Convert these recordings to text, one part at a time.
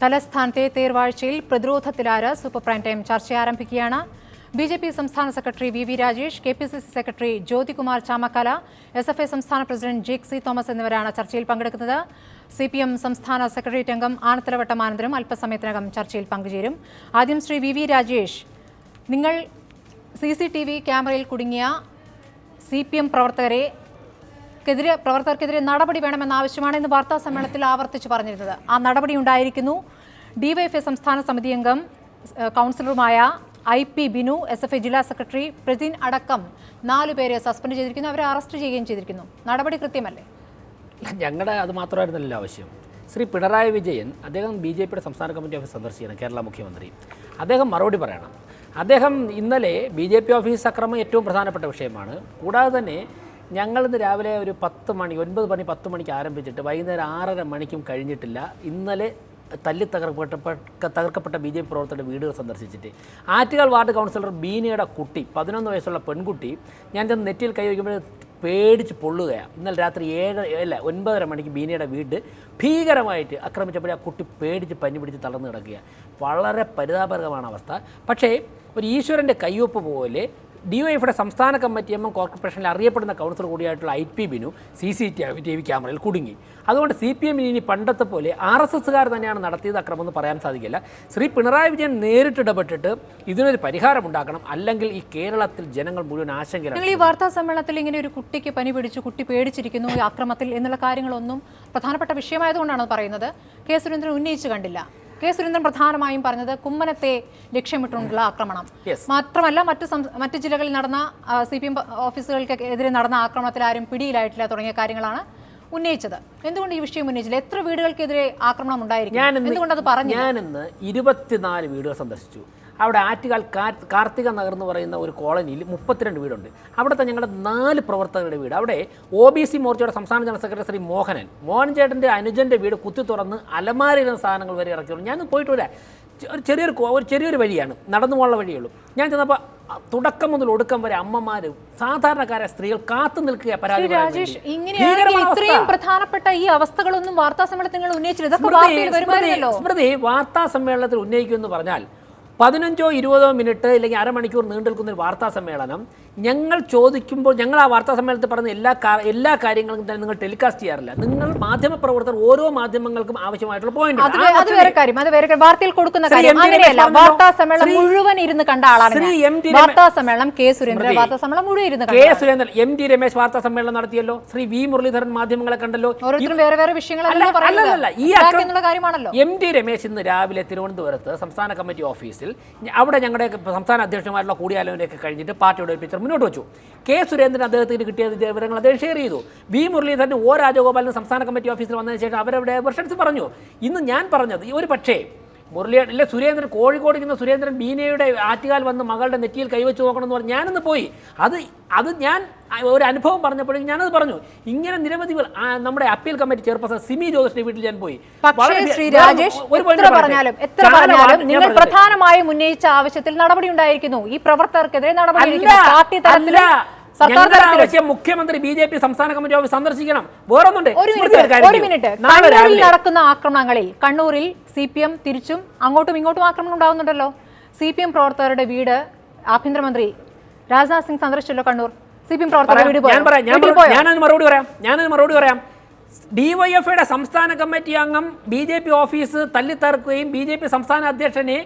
തലസ്ഥാനത്തെ തേർവാഴ്ചയിൽ പ്രതിരോധത്തിലാര് സൂപ്പർ പ്രൈം ടൈം ചർച്ച ആരംഭിക്കുകയാണ്. ബി.ജെ.പി സംസ്ഥാന secretary V Rajesh, KPCC secretary Jyothikumar Chamakkala, SFI സംസ്ഥാന പ്രസിഡന്റ് ജെ.സി തോമസ് എന്നിവരാണ് ചർച്ചയിൽ പങ്കെടുക്കുന്നത്. CPM സംസ്ഥാന സെക്രട്ടേറിയറ്റ് അംഗം ആനത്തലവട്ടം ആനന്ദനും അല്പസമയത്തിനകം ചർച്ചയിൽ പങ്കുചേരും. ആദ്യം ശ്രീ വി രാജേഷ്, നിങ്ങൾ CCTV ക്യാമറയിൽ കുടുങ്ങിയ CPM പ്രവർത്തകർക്കെതിരെ നടപടി വേണമെന്ന ആവശ്യമാണ് ഇന്ന് വാർത്താ സമ്മേളനത്തിൽ ആവർത്തിച്ച് പറഞ്ഞിരുന്നത്. ആ നടപടി ഉണ്ടായിരിക്കുന്നു. DYFI സംസ്ഥാന സമിതി അംഗം കൗൺസിലറുമായ IP ബിനു, SFI ജില്ലാ സെക്രട്ടറി പ്രതിൻ അടക്കം 4 പേരെ സസ്പെൻഡ് ചെയ്തിരിക്കുന്നു. അവരെ അറസ്റ്റ് ചെയ്യുകയും ചെയ്തിരിക്കുന്നു. നടപടി കൃത്യമല്ലേ? ഞങ്ങളുടെ അത് മാത്രമായിരുന്നല്ലോ ആവശ്യം. ശ്രീ പിണറായി വിജയൻ അദ്ദേഹം BJPയുടെ സംസ്ഥാന കമ്മിറ്റി ഓഫീസ് സന്ദർശിക്കണം, കേരള മുഖ്യമന്ത്രി. അദ്ദേഹം മറുപടി പറയണം. അദ്ദേഹം ഇന്നലെ BJP ഓഫീസ് അക്രമം ഏറ്റവും പ്രധാനപ്പെട്ട വിഷയമാണ്. കൂടാതെ തന്നെ ഞങ്ങളിന്ന് രാവിലെ ഒരു 10 മണി 9 മണി 10 മണിക്ക് ആരംഭിച്ചിട്ട് വൈകുന്നേരം 6:30 മണിക്കും കഴിഞ്ഞിട്ടില്ല. ഇന്നലെ തകർക്കപ്പെട്ട BJP പ്രവർത്തകരുടെ വീടുകൾ സന്ദർശിച്ചിട്ട് ആറ്റുകാൽ വാർഡ് കൗൺസിലർ ബീനയുടെ കുട്ടി 11 വയസ്സുള്ള പെൺകുട്ടി ഞാൻ ചെന്ന് നെറ്റിയിൽ കൈ വയ്ക്കുമ്പോൾ പേടിച്ച് പൊള്ളുകയാണ്. ഇന്നലെ രാത്രി 9:30 മണിക്ക് ബീനയുടെ വീട് ഭീകരമായിട്ട് ആക്രമിച്ചപ്പോൾ ആ കുട്ടി പേടിച്ച് പനി പിടിച്ച് തളർന്ന് കിടക്കുക. വളരെ പരിതാപകരമാണ് അവസ്ഥ. പക്ഷേ ഒരു ഈശ്വരൻ്റെ കയ്യൊപ്പ് പോലെ DYFIയുടെ സംസ്ഥാന കമ്മിറ്റി അംഗം കോർപ്പറേഷനിൽ അറിയപ്പെടുന്ന കൗൺസിലർ കൂടിയായിട്ടുള്ള IP ബിനു CCTV ക്യാമറയിൽ കുടുങ്ങി. അതുകൊണ്ട് CPM ഇനി പണ്ടത്തെ പോലെ RSSകാർ തന്നെയാണ് നടത്തിയത് അക്രമം പറയാൻ സാധിക്കില്ല. ശ്രീ പിണറായി വിജയൻ നേരിട്ട് ഇടപെട്ടിട്ട് ഇതിനൊരു പരിഹാരം ഉണ്ടാക്കണം. അല്ലെങ്കിൽ ഈ കേരളത്തിൽ ജനങ്ങൾ മുഴുവൻ ആശങ്കയിലാണ്. ഈ വാർത്താ സമ്മേളനത്തിൽ ഇങ്ങനെ ഒരു കുട്ടിക്ക് പനി പിടിച്ചു, കുട്ടി പേടിച്ചിരിക്കുന്നു ഈ അക്രമത്തിൽ എന്നുള്ള കാര്യങ്ങളൊന്നും പ്രധാനപ്പെട്ട വിഷയമായതുകൊണ്ടാണ് പറയുന്നത്. കെ സുരേന്ദ്രൻ ഉന്നയിച്ചു കണ്ടില്ല. കെ സുരേന്ദ്രൻ പ്രധാനമായും പറഞ്ഞത് കുമ്മനത്തെ ലക്ഷ്യമിട്ടുകൊണ്ടുള്ള ആക്രമണം മാത്രമല്ല, മറ്റ് ജില്ലകളിൽ നടന്ന CPM ഓഫീസുകൾക്കെതിരെ നടന്ന ആക്രമണത്തിൽ ആരും പിടിയിലായിട്ടില്ല തുടങ്ങിയ കാര്യങ്ങളാണ് ഉന്നയിച്ചത്. എന്തുകൊണ്ട് ഈ വിഷയം ഉന്നയിച്ചില്ല? എത്ര വീടുകൾക്കെതിരെ ആക്രമണം ഉണ്ടായിരിക്കും? എന്തുകൊണ്ട് അത് പറഞ്ഞു? ഞാനിന്ന് 24 വീടുകൾ സന്ദർശിച്ചു. അവിടെ ആറ്റുകാൽ കാർത്തിക നഗർ എന്ന് പറയുന്ന ഒരു കോളനിയിൽ 32 വീടുണ്ട്. അവിടുത്തെ ഞങ്ങളുടെ 4 പ്രവർത്തകരുടെ വീട്, അവിടെ OBC മോർച്ചയുടെ സംസ്ഥാന ജനറൽ സെക്രട്ടറി ശ്രീ മോഹൻ ചേട്ടൻ്റെ അനുജൻ്റെ വീട് കുത്തി തുറന്ന് അലമാരയിലുന്ന സാധനങ്ങൾ വരെ ഇറക്കിയുള്ളൂ. ഞാൻ പോയിട്ടില്ല. ചെറിയൊരു വഴിയാണ്, നടന്നു പോകാനുള്ള വഴിയുള്ളൂ. ഞാൻ ചെന്നപ്പോൾ തുടക്കം മുതൽ ഒടുക്കം വരെ അമ്മമാർ, സാധാരണക്കാരായ സ്ത്രീകൾ കാത്തു നിൽക്കുക പരാതി. ഇത്രയും പ്രധാനപ്പെട്ട ഈ അവസ്ഥകളൊന്നും വാർത്താ സമ്മേളനത്തിൽ ഉന്നയിച്ചില്ല. സ്മൃതി, വാർത്താ സമ്മേളനത്തിൽ ഉന്നയിക്കുമെന്ന് പറഞ്ഞാൽ 15 20 മിനിറ്റ് അല്ലെങ്കിൽ അരമണിക്കൂർ നീണ്ടു നിൽക്കുന്ന ഒരു വാർത്താ സമ്മേളനം ഞങ്ങൾ ചോദിക്കുമ്പോൾ ഞങ്ങൾ ആ വാർത്താ സമ്മേളനത്തിൽ പറയുന്ന എല്ലാ കാര്യങ്ങളും തന്നെ നിങ്ങൾ ടെലികാസ്റ്റ് ചെയ്യാറില്ല. നിങ്ങൾ മാധ്യമപ്രവർത്തകർ ഓരോ മാധ്യമങ്ങൾക്കും ആവശ്യമായിട്ടുള്ള പോയിന്റ് വാർത്തയിൽ കൊടുക്കുന്ന വാർത്താ സമ്മേളനം മുഴുവൻ ഇരുന്ന് കണ്ട ആളാണ്. വാർത്താ സമ്മേളനം കെ സുരേന്ദ്രൻ വാർത്താ സമ്മേളനം മുഴുവൻ ഇരുന്ന് MD രമേശ് വാർത്താ സമ്മേളനം നടത്തിയല്ലോ. ശ്രീ V മുരളീധരൻ മാധ്യമങ്ങളെ കണ്ടല്ലോ. ഓരോരുത്തരും വേറെ വിഷയങ്ങളല്ല. MD രമേശ് ഇന്ന് രാവിലെ തിരുവനന്തപുരത്ത് സംസ്ഥാന കമ്മിറ്റി ഓഫീസിൽ അവിടെ ഞങ്ങളുടെ സംസ്ഥാന അധ്യക്ഷന്മാരുള്ള കൂടിയാലോചനയൊക്കെ കഴിഞ്ഞിട്ട് പാർട്ടിയുടെ പിക്ചർ മുന്നോട്ട് വെച്ചു. കെ സുരേന്ദ്രൻ അദ്ദേഹത്തിന് കിട്ടിയ വിവരങ്ങൾ അദ്ദേഹം ഷെയർ ചെയ്തു. V മുരളീധരൻ രാജഗോപാലിന് സംസ്ഥാന കമ്മിറ്റി ഓഫീസിൽ വന്നതിന് ശേഷം അവരവിടെ വെർഷൻസ് പറഞ്ഞു. ഇന്ന് ഞാൻ പറഞ്ഞത് ഒരു പക്ഷേ സുരേന്ദ്രൻ കോഴിക്കോട് നിന്ന് സുരേന്ദ്രൻ ബീനയുടെ ആറ്റുകാൽ വന്ന് മകളുടെ നെറ്റിയിൽ കൈവച്ച് നോക്കണം എന്ന് പറഞ്ഞ് ഞാനൊന്ന് പോയി. അത് ഞാൻ ഒരു അനുഭവം പറഞ്ഞപ്പോഴേക്കും ഞാനത് പറഞ്ഞു. ഇങ്ങനെ നിരവധി നമ്മുടെ അപ്പീൽ കമ്മിറ്റി ചെയർപേഴ്സൺ സിമി ജോസിന്റെ വീട്ടിൽ ഞാൻ പോയി. നിങ്ങൾ പ്രധാനമായും ഉന്നയിച്ച ആവശ്യത്തിൽ നടപടി ഉണ്ടായിരിക്കുന്നു. ഈ പ്രവർത്തകർക്കെതിരെ നടപടി ആവശ്യം മുഖ്യമന്ത്രി BJP സംസ്ഥാന കമ്മിറ്റി ഓഫീസ് സന്ദർശിക്കണം. വേറൊന്നുണ്ട്. കണ്ണൂരിൽ നടക്കുന്ന ആക്രമണങ്ങളിൽ കണ്ണൂരിൽ CPM തിരിച്ചും അങ്ങോട്ടും ഇങ്ങോട്ടും ആക്രമണം ഉണ്ടാകുന്നുണ്ടല്ലോ. CPM പ്രവർത്തകരുടെ വീട് ആഭ്യന്തരമന്ത്രി രാജ്നാഥ് സിംഗ് സന്ദർശിച്ചല്ലോ. കണ്ണൂർ CPM പ്രവർത്തകരുടെ വീട് ഞാനത് മറുപടി പറയാം. DYFIയുടെ സംസ്ഥാന കമ്മിറ്റി അംഗം BJP ഓഫീസ് തല്ലിത്തറക്കുകയും BJP സംസ്ഥാന അധ്യക്ഷനെ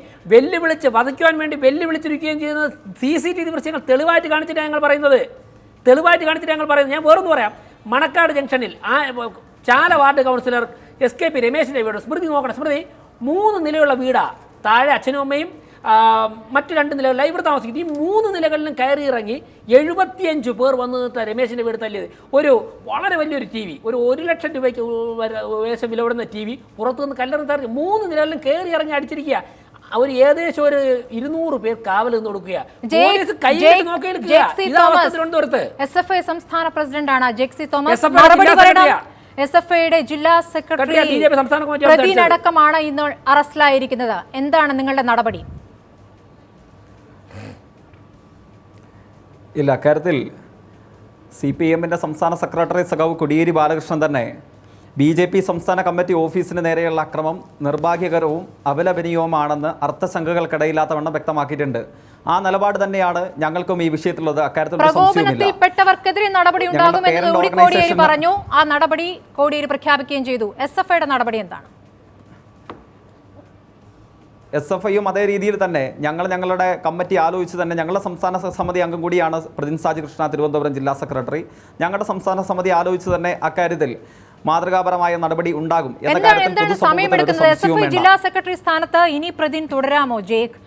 വധിക്കുവാൻ വേണ്ടി വെല്ലുവിളിച്ചിരിക്കുകയും ചെയ്യുന്ന CCTV ദൃശ്യങ്ങൾ തെളിവായിട്ട് കാണിച്ചിട്ടാണ് ഞങ്ങൾ പറയുന്നത്. ഞാൻ വേറൊന്ന് പറയാം. മണക്കാട് ജംഗ്ഷനിൽ ചാല വാർഡ് കൗൺസിലർ SKP രമേശിൻ്റെ വീട് സ്മൃതി നോക്കണം. സ്മൃതി 3 നിലയുള്ള വീടാ. താഴെ അച്ഛനും അമ്മയും മറ്റു 2 നിലകളിൽ ഇവർ താമസിക്കുന്നത്. ഈ 3 നിലകളിലും കയറി ഇറങ്ങി 75 പേർ വന്ന് രമേശിൻ്റെ വീട് തല്ലിയത്. വളരെ വലിയൊരു TV, ഒരു 1 ലക്ഷം രൂപയ്ക്ക് വേഷം വിലവിടുന്ന TV പുറത്തുനിന്ന് കല്ലെറിഞ്ഞ് തറഞ്ഞ് 3 നിലകളിലും കയറി ഇറങ്ങി അടിച്ചിരിക്കുക. ഏകദേശം ഒരു 200 പേർ കാവൽ നിന്ന് കൊടുക്കുക. SFI സംസ്ഥാന പ്രസിഡന്റാണ് ജെ.സി തോമസ്. SFIയുടെ ജില്ലാ സെക്രട്ടറി പ്രതിനടക്കമാണ് ഇന്ന് അറസ്റ്റിലായിരിക്കുന്നത്. എന്താണ് നിങ്ങളുടെ നടപടി? ഇല്ല, അക്കാര്യത്തിൽ CPMന്റെ സംസ്ഥാന സെക്രട്ടറി സഖാവ് കോടിയേരി ബാലകൃഷ്ണൻ തന്നെ BJP സംസ്ഥാന കമ്മിറ്റി ഓഫീസിന് നേരെയുള്ള അക്രമം നിർഭാഗ്യകരവും അപലപനീയവുമാണെന്ന് അർത്ഥശങ്കകൾക്കിടയില്ലാത്തവണ്ണം വ്യക്തമാക്കിയിട്ടുണ്ട്. ആ നിലപാട് തന്നെയാണ് ഞങ്ങൾക്കും ഈ വിഷയത്തിലുള്ളത്. അക്കാര്യത്തിൽ പ്രകോപനത്തിൽപ്പെട്ടവർക്കെതിരെ നടപടി ഉണ്ടാകുമെന്ന് കൂടി കോടിയേരി പറഞ്ഞു. ആ നടപടി കോടിയേരി പ്രഖ്യാപിക്കുകയും ചെയ്തു. SFIയുടെ നടപടി എന്താണ്? SFIയും അതേ രീതിയിൽ തന്നെ ഞങ്ങളുടെ കമ്മിറ്റി ആലോചിച്ച് തന്നെ ഞങ്ങളുടെ സംസ്ഥാന സമിതി അംഗം കൂടിയാണ് പ്രതിൻ സാജി കൃഷ്ണ, തിരുവനന്തപുരം ജില്ലാ സെക്രട്ടറി. ഞങ്ങളുടെ സംസ്ഥാന സമിതി ആലോചിച്ച് തന്നെ അക്കാര്യത്തിൽ മാതൃകാപരമായ നടപടി ഉണ്ടാകും എന്ന കാര്യത്തിൽ ജില്ലാ സെക്രട്ടറി സ്ഥാനത്ത് ഇനി പ്രതിൻ തുടരാമോ ജേക്ക്?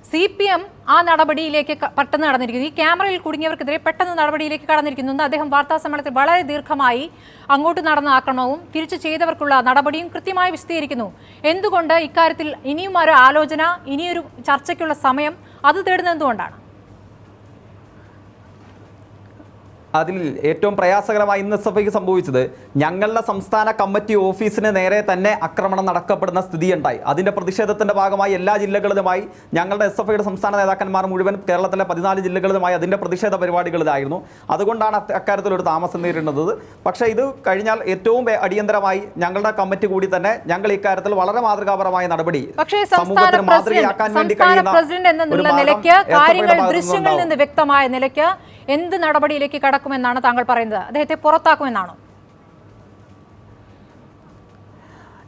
CPM ആ നടപടിയിലേക്ക് പെട്ടെന്ന് കടന്നിരിക്കുന്നു. ഈ ക്യാമറയിൽ കുടുങ്ങിയവർക്കെതിരെ പെട്ടെന്ന് നടപടിയിലേക്ക് കടന്നിരിക്കുന്നു. അദ്ദേഹം വാർത്താ സമ്മേളനത്തിൽ വളരെ ദീർഘമായി അങ്ങോട്ട് നടന്ന ആക്രമണവും തിരിച്ചു ചെയ്തവർക്കുള്ള നടപടിയും കൃത്യമായി വിശദീകരിക്കുന്നു. എന്തുകൊണ്ട് ഇക്കാര്യത്തിൽ ഇനിയും ഒരു ആലോചന, ഇനിയൊരു ചർച്ചയ്ക്കുള്ള സമയം അത് തേടുന്നത് എന്തുകൊണ്ടാണ്? അതിൽ ഏറ്റവും പ്രയാസകരമായി ഇന്ന് SFIക്ക് സംഭവിച്ചത് ഞങ്ങളുടെ സംസ്ഥാന കമ്മിറ്റി ഓഫീസിന് നേരെ തന്നെ ആക്രമണം നടക്കപ്പെടുന്ന സ്ഥിതിയുണ്ടായി. അതിൻ്റെ പ്രതിഷേധത്തിൻ്റെ ഭാഗമായി എല്ലാ ജില്ലകളിലുമായി ഞങ്ങളുടെ SFIയുടെ സംസ്ഥാന നേതാക്കന്മാർ മുഴുവൻ കേരളത്തിലെ 14 ജില്ലകളിലുമായി അതിൻ്റെ പ്രതിഷേധ പരിപാടികളിലായിരുന്നു. അതുകൊണ്ടാണ് അക്കാര്യത്തിലൊരു താമസം നേരിടുന്നത്. പക്ഷേ ഇത് കഴിഞ്ഞാൽ ഏറ്റവും അടിയന്തരമായി ഞങ്ങളുടെ കമ്മിറ്റി കൂടി തന്നെ ഞങ്ങൾ ഇക്കാര്യത്തിൽ വളരെ മാതൃകാപരമായ നടപടി സമൂഹത്തിന് മാതൃകയാക്കാൻ വേണ്ടി കഴിയുന്ന ദൃശ്യങ്ങളിൽ നിന്ന് വ്യക്തമായ നിലയ്ക്ക് എന്ത് നടപടിയിലേക്ക് കടക്കുമെന്നാണ് താങ്കൾ പറയുന്നത്? അദ്ദേഹത്തെ പുറത്താക്കുമെന്നാണോ?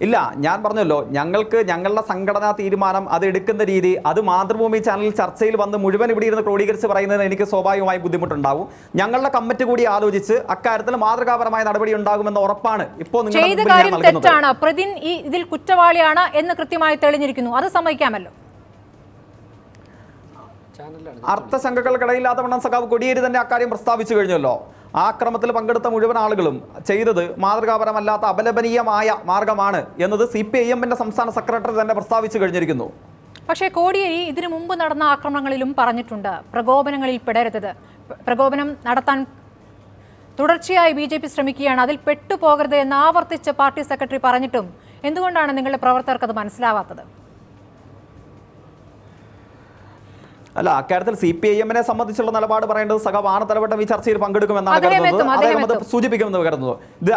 ഇല്ല, ഞാൻ പറഞ്ഞല്ലോ, ഞങ്ങളുടെ സംഘടനാ തീരുമാനം അത് എടുക്കുന്ന രീതി അത് മാതൃഭൂമി ചാനലിൽ ചർച്ചയിൽ വന്ന് മുഴുവൻ ഇവിടെ ഇരുന്ന് ക്രോഡീകരിച്ച് പറയുന്നതിന് എനിക്ക് സ്വാഭാവികമായി ബുദ്ധിമുട്ടുണ്ടാവും. ഞങ്ങളുടെ കമ്മിറ്റി കൂടി ആലോചിച്ച് അക്കാര്യത്തിൽ മാതൃകാപരമായ നടപടി ഉണ്ടാകുമെന്ന ഉറപ്പാണ് ഇപ്പോൾ തെറ്റാണ്. പ്രതിൻ ഇതിൽ കുറ്റവാളിയാണ് എന്ന് കൃത്യമായി തെളിഞ്ഞിരിക്കുന്നു. അത് സമ്മതിക്കാമല്ലോ. അർത്ഥശങ്കകൾക്കിടയില്ലാത്തവണ്ണം സഖാവ് കോടിയേരി തന്നെ അക്കാര്യം പ്രസ്താവിച്ചു കഴിഞ്ഞല്ലോ. ആക്രമത്തിൽ പങ്കെടുത്ത മുഴുവൻ ആളുകളും ചെയ്തത് മാതൃകാപരമല്ലാത്ത അപലപനീയമായ മാർഗമാണ് എന്നത് CPIMന്റെ സംസ്ഥാന സെക്രട്ടറി തന്നെ പ്രസ്താവിച്ചു കഴിഞ്ഞിരിക്കുന്നു. പക്ഷേ കോടിയേരി ഇതിനു മുമ്പ് നടന്ന ആക്രമണങ്ങളിലും പറഞ്ഞിട്ടുണ്ട് പ്രകോപനങ്ങളിൽ പെടരുത്, പ്രകോപനം നടത്താൻ തുടർച്ചയായി BJP ശ്രമിക്കുകയാണ്, അതിൽ പെട്ടുപോകരുത് എന്ന് ആവർത്തിച്ച് പാർട്ടി സെക്രട്ടറി പറഞ്ഞിട്ടും എന്തുകൊണ്ടാണ് നിങ്ങളുടെ പ്രവർത്തകർക്ക് അത് മനസ്സിലാവാത്തത്? അല്ല, അക്കാര്യത്തിൽ CPIMനെ സംബന്ധിച്ചുള്ള നിലപാട് പറയേണ്ടത് സഖാവ് ആനത്തലവട്ടം ഈ ചർച്ചയിൽ പങ്കെടുക്കുമെന്നാണ് കരുതുന്നത്. അദ്ദേഹം അത് സൂചിപ്പിക്കുമെന്ന് കരുതുന്നത്. ഇത്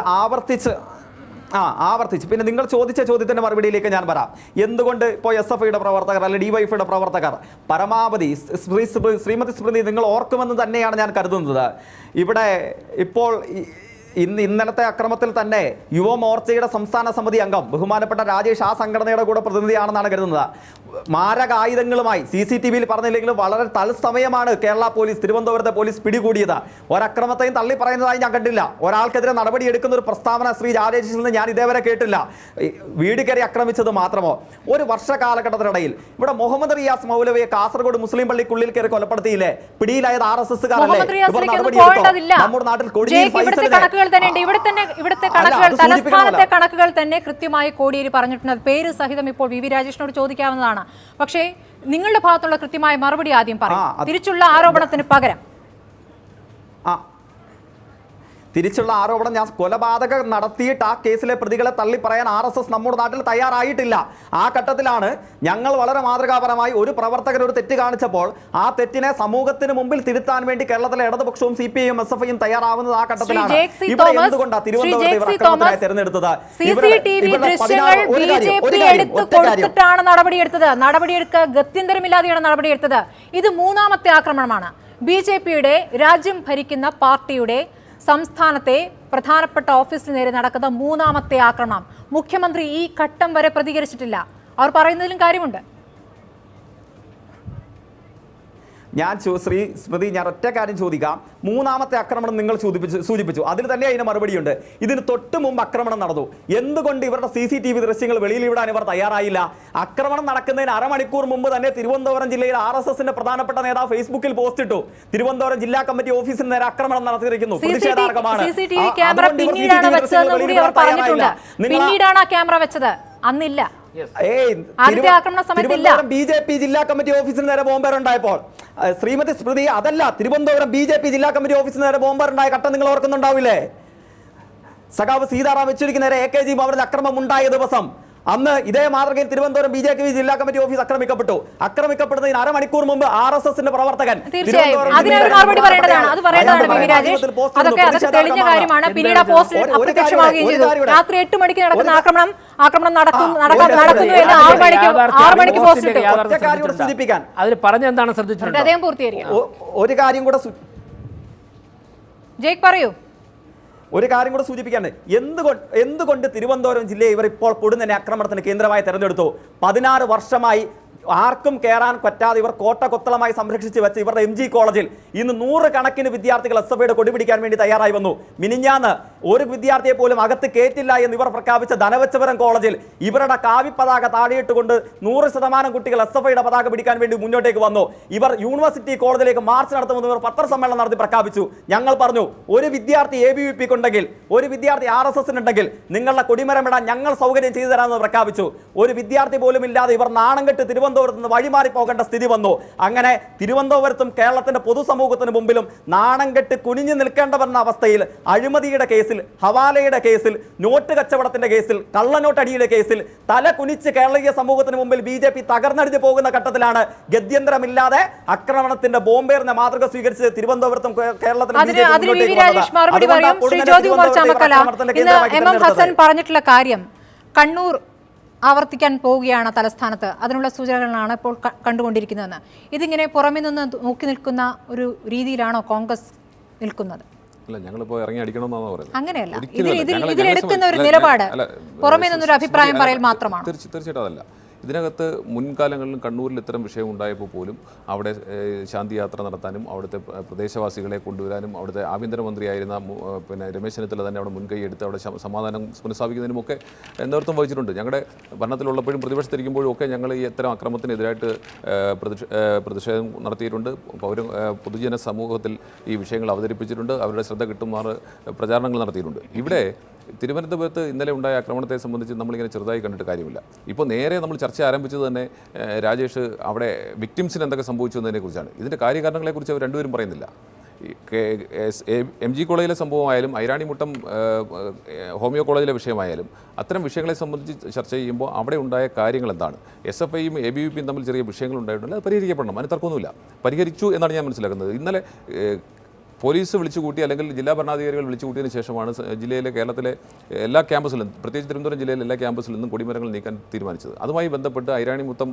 ആവർത്തിച്ച് പിന്നെ നിങ്ങൾ ചോദിച്ച ചോദ്യത്തിന്റെ മറുപടിയിലേക്ക് ഞാൻ വരാം. എന്തുകൊണ്ട് ഇപ്പോൾ SFIയുടെ പ്രവർത്തകർ അല്ലെങ്കിൽ DYFIയുടെ പ്രവർത്തകർ പരമാവധി ശ്രീമതി സ്മൃതി നിങ്ങൾ ഓർക്കുമെന്ന് തന്നെയാണ് ഞാൻ കരുതുന്നത്. ഇവിടെ ഇപ്പോൾ ഇന്നലത്തെ അക്രമത്തിൽ തന്നെ യുവമോർച്ചയുടെ സംസ്ഥാന സമിതി അംഗം ബഹുമാനപ്പെട്ട രാജേഷ് ആ സംഘടനയുടെ കൂടെ പ്രതിനിധിയാണെന്നാണ് കരുതുന്നത്. മാരകായുധങ്ങളുമായി CCTVയിൽ പറഞ്ഞില്ലെങ്കിലും വളരെ തത്സമയമാണ് കേരള പോലീസ്, തിരുവനന്തപുരത്തെ പോലീസ് പിടികൂടിയത്. ഒരക്രമത്തെയും തള്ളി പറയുന്നതായി ഞാൻ കണ്ടില്ല. ഒരാൾക്കെതിരെ നടപടിയെടുക്കുന്ന ഒരു പ്രസ്താവന ശ്രീ രാജേഷിൽ നിന്ന് ഞാൻ ഇതേവരെ കേട്ടില്ല. വീട് കയറി ആക്രമിച്ചത് മാത്രമോ? ഒരു വർഷ കാലഘട്ടത്തിനിടയിൽ ഇവിടെ മുഹമ്മദ് റിയാസ് മൗലവിയെ കാസർഗോഡ് മുസ്ലിം പള്ളിക്കുള്ളിൽ കയറി കൊലപ്പെടുത്തിയില്ലേ? പിടിയിലായത് RSSകാരല്ലേ? നമ്മുടെ നാട്ടിൽ തലസ്ഥാനത്തെ കണക്കുകൾ തന്നെ കൃത്യമായി കോടിയേരി പറഞ്ഞിട്ടുണ്ട്. പേര് സഹിതം ഇപ്പോൾ VV രാജേഷിനോട് ചോദിക്കാവുന്നതാണ്. പക്ഷേ നിങ്ങളുടെ ഭാഗത്തുള്ള കൃത്യമായ മറുപടി ആദ്യം പറയും. തിരിച്ചുള്ള ആരോപണത്തിന് പകരം തിരിച്ചുള്ള ആരോപണം ഞാൻ കൊലപാതകം നടത്തിയിട്ട് ആ കേസിലെ പ്രതികളെ തള്ളി പറയാൻ RSS നമ്മുടെ നാട്ടിൽ തയ്യാറായിട്ടില്ല. ആ ഘട്ടത്തിലാണ് ഞങ്ങൾ വളരെ മാതൃകാപരമായി ഒരു പ്രവർത്തകർ ഒരു തെറ്റ് കാണിച്ചപ്പോൾ ആ തെറ്റിനെ സമൂഹത്തിന് മുമ്പിൽ തിരുത്താൻ വേണ്ടി കേരളത്തിലെ ഇടതുപക്ഷവും CPIയും SFIയും തയ്യാറാവുന്നത്. ആ ഘട്ടത്തിലാണ് ഇവിടെ എന്തുകൊണ്ടാണ് തിരുവനന്തപുരത്തെ തെരഞ്ഞെടുത്തത്? നടപടിയെടുക്കുക ഗത്യന്തരമില്ലാതെയാണ് നടപടിയെടുത്തത്. ഇത് മൂന്നാമത്തെ ആക്രമണമാണ്. BJPയുടെ രാജ്യം ഭരിക്കുന്ന പാർട്ടിയുടെ സംസ്ഥാനത്തെ പ്രധാനപ്പെട്ട ഓഫീസിന് നേരെ നടക്കുന്ന മൂന്നാമത്തെ ആക്രമണം. മുഖ്യമന്ത്രി ഈ ഘട്ടം വരെ പ്രതികരിച്ചിട്ടില്ല. അവർ പറയുന്നതിലും കാര്യമുണ്ട്. ഞാൻ സ്മൃതി ഞാൻ ഒറ്റ കാര്യം ചോദിക്കാം. മൂന്നാമത്തെ ആക്രമണം നിങ്ങൾ സൂചിപ്പിച്ചു, അതിൽ തന്നെ അതിന് മറുപടിയുണ്ട്. ഇതിന് തൊട്ട് മുമ്പ് ആക്രമണം നടന്നു. എന്തുകൊണ്ട് ഇവരുടെ CCTV ദൃശ്യങ്ങൾ വെളിയിൽ വിടാൻ ഇവർ തയ്യാറായില്ല? ആക്രമണം നടക്കുന്നതിന് അരമണിക്കൂർ മുമ്പ് തന്നെ തിരുവനന്തപുരം ജില്ലയിൽ RSSന്റെ പ്രധാനപ്പെട്ട നേതാവ് ഫേസ്ബുക്കിൽ പോസ്റ്റ് ഇട്ടു. തിരുവനന്തപുരം ജില്ലാ കമ്മിറ്റി ഓഫീസിന് നേരെ ആക്രമണം നടത്തിയിരിക്കുന്നു, പ്രതിഷേധാർഹമാണ്. പിന്നീടാണ് ആ ക്യാമറ വെച്ചത്, അന്നില്ല. BJP ജില്ലാ കമ്മിറ്റി ഓഫീസിന് നേരെ ബോംബേറുണ്ടായപ്പോൾ ശ്രീമതി സ്മൃതി അതല്ല, തിരുവനന്തപുരം BJP ജില്ലാ കമ്മിറ്റി ഓഫീസിന് നേരെ ബോംബേറുണ്ടായ ഘട്ടം നിങ്ങൾ ഓർക്കുന്നുണ്ടാവില്ലേ? സഖാവ് സീതാറാം യെച്ചൂരിക്ക് നേരെ AKG ഭവനിൽ അക്രമം ഉണ്ടായ ദിവസം അന്ന് ഇതേ മാതൃകയിൽ തിരുവനന്തപുരം BJP ജില്ലാ കമ്മിറ്റി ഓഫീസ് ആക്രമിക്കപ്പെടുന്നതിന് അരമണിക്കൂർ മുമ്പ് RSSന്റെ പ്രവർത്തകൻ രാത്രി 8 മണിക്ക് നടക്കുന്ന ആക്രമണം നടക്കുന്നു എന്ന് 6 മണിക്ക് പോസ്റ്റ് ഇട്ടു. സൂചിപ്പിക്കാൻ അതിൽ പറഞ്ഞ എന്താണ് ശ്രദ്ധിച്ചിട്ടുണ്ട്? അദ്ദേഹം പൂർത്തീകരിക്കും. ഒരു കാര്യം കൂടെ ജയ്ക്ക് പറയൂ. ഒരു കാര്യം കൂടെ സൂചിപ്പിക്കാണ്ട്, എന്തുകൊണ്ട് തിരുവനന്തപുരം ജില്ലയെ ഇവർ ഇപ്പോൾ പൊടുന്നനെ ആക്രമണത്തിന് കേന്ദ്രമായി തെരഞ്ഞെടുത്തു? 16 വർഷമായി ആർക്കും കയറാൻ പറ്റാതെ ഇവർ കോട്ടകൊത്തളമായി സംരക്ഷിച്ച് വെച്ച് ഇവരുടെ MG കോളേജിൽ ഇന്ന് 100 കണക്കിന് വിദ്യാർത്ഥികൾ SFIയുടെ കൊടി പിടിക്കാൻ വേണ്ടി തയ്യാറായി വന്നു. മിനിഞ്ഞാന്ന് ഒരു വിദ്യാർത്ഥിയെ പോലും അകത്ത് കയറ്റില്ല എന്ന് ഇവർ പ്രഖ്യാപിച്ച ധനവച്ചപുരം കോളേജിൽ ഇവരുടെ കാവി പതാക താഴെയിട്ടുകൊണ്ട് 100% കുട്ടികൾ SFIയുടെ പതാക പിടിക്കാൻ വേണ്ടി മുന്നോട്ടേക്ക് വന്നു. ഇവർ യൂണിവേഴ്സിറ്റി കോളേജിലേക്ക് മാർച്ച് നടത്തുമെന്ന് ഇവർ പത്രസമ്മേളനം നടത്തി പ്രഖ്യാപിച്ചു. ഞങ്ങൾ പറഞ്ഞു, ഒരു വിദ്യാർത്ഥി ABVP ഉണ്ടെങ്കിൽ, ഒരു വിദ്യാർത്ഥി RSSനുണ്ടെങ്കിൽ നിങ്ങളുടെ കൊടിമരം ഇടാൻ ഞങ്ങൾ സൗകര്യം ചെയ്തു തരാമെന്ന് പ്രഖ്യാപിച്ചു. ഒരു വിദ്യാർത്ഥി പോലും ഇല്ലാതെ ഇവർ നാണം കെട്ട് തിരുവനന്തപുരത്ത് നിന്ന് വഴിമാറി പോകേണ്ട സ്ഥിതി വന്നു. അങ്ങനെ തിരുവനന്തപുരത്തും കേരളത്തിന്റെ പൊതുസമൂഹത്തിന് മുമ്പിലും നാണം കെട്ട് കുനിഞ്ഞു നിൽക്കേണ്ടവരുന്ന അവസ്ഥയിൽ അഴിമതിയുടെ കേസിൽ, ഹവാലയുടെ കേസിൽ, നോട്ട് കച്ചവടത്തിന്റെ കേസിൽ, കള്ളനോട്ടടിയുടെ കേസിൽ തല കുനിച്ച് കേരളീയ സമൂഹത്തിന് മുമ്പിൽ BJP തകർന്നടിഞ്ഞു പോകുന്ന ഘട്ടത്തിലാണ് ഗത്യന്തരമില്ലാതെ ആക്രമണത്തിന്റെ ബോംബേറിന്റെ മാതൃക സ്വീകരിച്ച് തിരുവനന്തപുരത്തും കേരളത്തിലും പറഞ്ഞിട്ടുള്ള കാര്യം കണ്ണൂർ ആവർത്തിക്കാൻ പോവുകയാണ് തലസ്ഥാനത്ത്. അതിനുള്ള സൂചനകളാണ് ഇപ്പോൾ കണ്ടുകൊണ്ടിരിക്കുന്നതെന്ന്. ഇതിങ്ങനെ പുറമെ നിന്ന് നോക്കി നിൽക്കുന്ന ഒരു രീതിയിലാണോ കോൺഗ്രസ് നിൽക്കുന്നത്? അല്ല, ഞങ്ങളിപ്പോൾ ഇറങ്ങി അടിക്കണമെന്നാണ് പറയുന്നത്. അങ്ങനെയല്ല, ഇതിലെടുക്കുന്ന ഒരു നിലപാട് പുറമെ നിന്നൊരു അഭിപ്രായം പറയൽ മാത്രമാണ്. തീർച്ചയായിട്ടും അതല്ല. ഇതിനകത്ത് മുൻകാലങ്ങളിലും കണ്ണൂരിൽ ഇത്തരം വിഷയം ഉണ്ടായപ്പോൾ പോലും അവിടെ ശാന്തിയാത്ര നടത്താനും അവിടുത്തെ പ്രദേശവാസികളെ കൊണ്ടുവരാനും അവിടുത്തെ ആഭ്യന്തരമന്ത്രിയായിരുന്ന രമേശ് ചെന്നിത്തല തന്നെ അവിടെ മുൻകൈ എടുത്ത് അവിടെ സമാധാനം പുനഃസ്ഥാപിക്കുന്നതിനുമൊക്കെ നേതൃത്വം വഹിച്ചിട്ടുണ്ട്. ഞങ്ങളുടെ ഭരണത്തിലുള്ളപ്പോഴും പ്രതിപക്ഷത്തിരിക്കുമ്പോഴും ഒക്കെ ഞങ്ങൾ ഈ ഇത്തരം അക്രമത്തിനെതിരായിട്ട് പ്രതിഷേധം നടത്തിയിട്ടുണ്ട്. പൊതുജന സമൂഹത്തിൽ ഈ വിഷയങ്ങൾ അവതരിപ്പിച്ചിട്ടുണ്ട്. അവരുടെ ശ്രദ്ധ കിട്ടുമാറ് പ്രചാരണങ്ങൾ നടത്തിയിട്ടുണ്ട്. ഇവിടെ തിരുവനന്തപുരത്ത് ഇന്നലെ ഉണ്ടായ ആക്രമണത്തെ സംബന്ധിച്ച് നമ്മളിങ്ങനെ ചെറുതായി കണ്ടിട്ട് കാര്യമില്ല. ഇപ്പോൾ നേരെ നമ്മൾ ചർച്ച ആരംഭിച്ചത് തന്നെ രാജേഷ് അവിടെ വിക്ടിംസിന് എന്തൊക്കെ സംഭവിച്ചു എന്നതിനെക്കുറിച്ചാണ്. ഇതിൻ്റെ കാര്യകാരണങ്ങളെക്കുറിച്ച് അവർ രണ്ടുപേരും പറയുന്നില്ല. MG കോളേജിലെ സംഭവമായാലും ഐരാണിമുട്ടം ഹോമിയോ കോളേജിലെ വിഷയമായാലും അത്തരം വിഷയങ്ങളെ സംബന്ധിച്ച് ചർച്ച ചെയ്യുമ്പോൾ അവിടെ ഉണ്ടായ കാര്യങ്ങൾ എന്താണ്? SFIയും ABVPയും തമ്മിൽ ചെറിയ വിഷയങ്ങൾ ഉണ്ടായിട്ടുണ്ട്. അത് പരിഹരിക്കപ്പെടണം. അതിന് തർക്കമൊന്നുമില്ല. പരിഹരിച്ചു എന്നാണ് ഞാൻ മനസ്സിലാക്കുന്നത്. ഇന്നലെ പോലീസ് വിളിച്ചുകൂട്ടി അല്ലെങ്കിൽ ജില്ലാ ഭരണാധികാരികൾ വിളിച്ചുകൂട്ടിയതിന് ശേഷമാണ് ജില്ലയിലെ കേരളത്തിലെ എല്ലാ ക്യാമ്പസിലും, പ്രത്യേകിച്ച് തിരുവനന്തപുരം ജില്ലയിലെ എല്ലാ ക്യാമ്പസിൽ നിന്നും കൊടിമരങ്ങൾ നീക്കാൻ തീരുമാനിച്ചത്. അതുമായി ബന്ധപ്പെട്ട് ഐരാണിമുട്ടം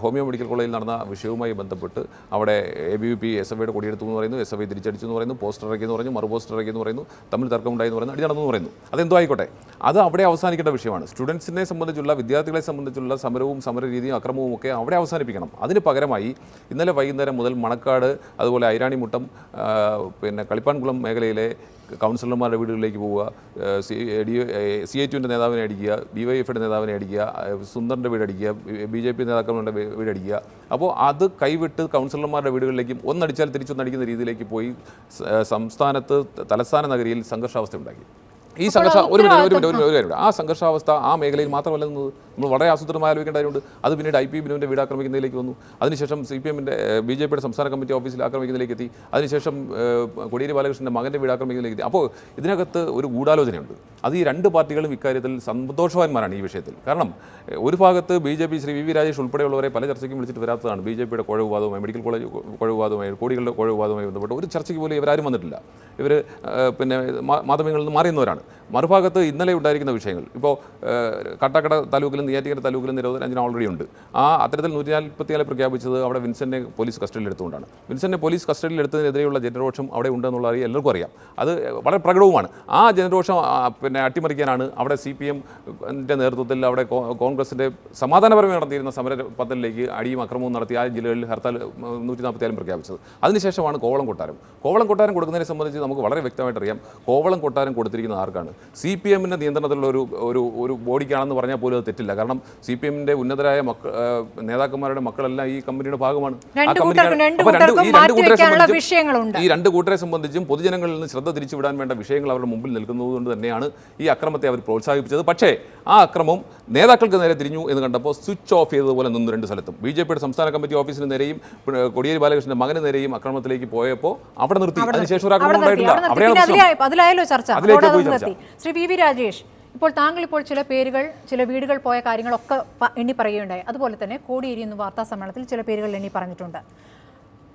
ഹോമിയോ മെഡിക്കൽ കോളേജിൽ നടന്ന വിഷയവുമായി ബന്ധപ്പെട്ട് അവിടെ ABVP SFIയുടെ കൊടിയെടുത്തു എന്ന് പറയുന്നു, SFI തിരിച്ചടിച്ചു എന്ന് പറയുന്നു, പോസ്റ്റർ ഇറക്കിയെന്ന് പറഞ്ഞു, മറു പോസ്റ്റർ ഇറക്കിയെന്ന് പറയുന്നു, തമ്മിൽ തർക്കമുണ്ടായെന്ന് പറയുന്നു, അടി നടന്നു പറയുന്നു. അതെന്തോ ആയിക്കോട്ടെ, അത് അവിടെ അവസാനിക്കേണ്ട വിഷയമാണ്. സ്റ്റുഡൻസിനെ സംബന്ധിച്ചുള്ള, വിദ്യാർത്ഥികളെ സംബന്ധിച്ചുള്ള സമരവും സമരരീതിയും അക്രമവും ഒക്കെ അവിടെ അവസാനിപ്പിക്കണം. അതിന് പകരമായി ഇന്നലെ വൈകുന്നേരം മുതൽ മണക്കാട്, അതുപോലെ ഐരാണിമുട്ടം, കളിപ്പാൻകുളം മേഖലയിലെ കൗൺസിലർമാരുടെ വീടുകളിലേക്ക് പോവുക, CITUവിൻ്റെ നേതാവിനെ അടിക്കുക, DYFയുടെ നേതാവിനെ അടിക്കുക, സുന്ദറിൻ്റെ വീടടിക്കുക, BJP നേതാക്കളുടെ വീടടിക്കുക. അപ്പോൾ അത് കൈവിട്ട് കൗൺസിലർമാരുടെ വീടുകളിലേക്കും ഒന്നടിച്ചാൽ തിരിച്ചൊന്നടിക്കുന്ന രീതിയിലേക്ക് പോയി സംസ്ഥാനത്ത് തലസ്ഥാന നഗരിയിൽ സംഘർഷാവസ്ഥ ഉണ്ടാക്കി. ഈ ആ സംഘർഷാവസ്ഥ ആ മേഖലയിൽ മാത്രമല്ല നിന്നത്. നമ്മൾ വളരെ ആസൂത്രണമായി ആലോചിക്കേണ്ട കാര്യമുണ്ട്. അത് പിന്നീട് IP ബിനുവിൻ്റെ വീട് ആക്രമിക്കുന്നതിലേക്ക് വന്നു. അതിനുശേഷം CPMൻ്റെ BJPയുടെ സംസ്ഥാന കമ്മിറ്റി ഓഫീസിൽ ആക്രമിക്കുന്നതിലേക്ക് എത്തി. അതിനുശേഷം കോടിയേരി ബാലകൃഷ്ണൻ്റെ മകൻ്റെ വീട് ആക്രമിക്കുന്നതിലേക്ക് എത്തി. അപ്പോൾ ഇതിനകത്ത് ഒരു ഗൂഢാലോചനയുണ്ട്. അത് ഈ രണ്ട് പാർട്ടികളും ഇക്കാര്യത്തിൽ സന്തോഷവാന്മാരാണ് ഈ വിഷയത്തിൽ. കാരണം ഒരു ഭാഗത്ത് BJP ശ്രീ VV രാജേഷ് ഉൾപ്പെടെയുള്ളവരെ പല ചർച്ചയ്ക്കും വിളിച്ചിട്ട് വരാത്തതാണ്. BJPയുടെ കോഴ വിവാദവുമായി, മെഡിക്കൽ കോളേജ് കോഴ വിവാദവുമായി, കോടികളുടെ കോഴ വിവാദവുമായി ബന്ധപ്പെട്ട് ഒരു ചർച്ചയ്ക്ക് പോലും ഇവരാരും വന്നിട്ടില്ല. ഇവർ മാധ്യമങ്ങളിൽ നിന്ന് മാറിയുന്നവരാണ്. മറുഭാഗത്ത് ഇന്നലെ ഉണ്ടായിരിക്കുന്ന വിഷയങ്ങൾ, ഇപ്പോൾ കാട്ടാക്കട താലൂക്കിലും നെയ്യാറ്റിൻകര താലൂക്കിലും നിരോധനാജ്ഞ ഓൾറെഡി ഉണ്ട്. അത്തരത്തിൽ 144 പ്രഖ്യാപിച്ചത് അവിടെ വിൻസെന്റിനെ പോലീസ് കസ്റ്റഡിയിൽ എടുത്തുകൊണ്ടാണ്. വിൻസെന്റിനെ പോലീസ് കസ്റ്റഡിയിൽ എടുത്തതിനെതിരെയുള്ള ജനരോഷം അവിടെ ഉണ്ടെന്നുള്ള എല്ലാവർക്കും അറിയാം. അത് വളരെ പ്രകടവുമാണ്. ആ ജനരോഷം അട്ടിമറിക്കാനാണ് അവിടെ CPMൻ്റെ നേതൃത്വത്തിൽ അവിടെ കോൺഗ്രസിൻ്റെ സമാധാനപരമായി നടത്തിയിരുന്ന സമര പദ്ധതിയിലേക്ക് അടിയും അക്രമവും നടത്തി ആ ജില്ലകളിൽ ഹർത്താൽ 144 പ്രഖ്യാപിച്ചത്. അതിനുശേഷമാണ് കോവളം കൊട്ടാരം കൊടുക്കുന്നതിനെ സംബന്ധിച്ച് നമുക്ക് വളരെ വ്യക്തമായിട്ട് അറിയാം. കോവളം കൊട്ടാരം കൊടുത്തിരിക്കുന്ന ആർക്കാണ്? CPMൻ്റെ നിയന്ത്രണത്തിലുള്ള ഒരു ബോഡിക്കാണെന്ന് പറഞ്ഞാൽ പോലും അത് തെറ്റില്ല. കാരണം CPMൻ്റെ ഉന്നതരായ നേതാക്കന്മാരുടെ മക്കളെല്ലാം ഈ കമ്പനിയുടെ ഭാഗമാണ്. ഈ രണ്ട് കൂട്ടരെ സംബന്ധിച്ചും പൊതുജനങ്ങളിൽ നിന്ന് ശ്രദ്ധ തിരിച്ചുവിടാൻ വേണ്ട വിഷയങ്ങൾ അവരുടെ മുമ്പിൽ നിൽക്കുന്നതുകൊണ്ട് തന്നെയാണ് ഈ അക്രമത്തെ അവർ പ്രോത്സാഹിപ്പിച്ചത്. പക്ഷേ ആ അക്രമം നേതാക്കൾക്ക് നേരെ തിരിഞ്ഞു എന്ന് കണ്ടപ്പോൾ സ്വിച്ച് ഓഫ് ചെയ്തതുപോലെ നിന്നു രണ്ട് സ്ഥലത്തും. BJPയുടെ സംസ്ഥാന കമ്മിറ്റി ഓഫീസിന് നേരെയും കോടിയേരി ബാലകൃഷ്ണന്റെ മകന് നേരെയും അക്രമത്തിലേക്ക് പോയപ്പോൾ അവിടെ നിർത്തി. അതിനുശേഷം ഒരു അക്രമം ഉണ്ടായിട്ടില്ല. ശ്രീ VV രാജേഷ്, ഇപ്പോൾ താങ്കൾ ഇപ്പോൾ ചില പേരുകൾ, ചില വീടുകൾ പോയ കാര്യങ്ങളൊക്കെ എണ്ണി പറയുകയുണ്ടായി. അതുപോലെ തന്നെ കോടിയേരി എന്ന വാർത്താ സമ്മേളനത്തിൽ ചില പേരുകൾ എണ്ണി പറഞ്ഞിട്ടുണ്ട്.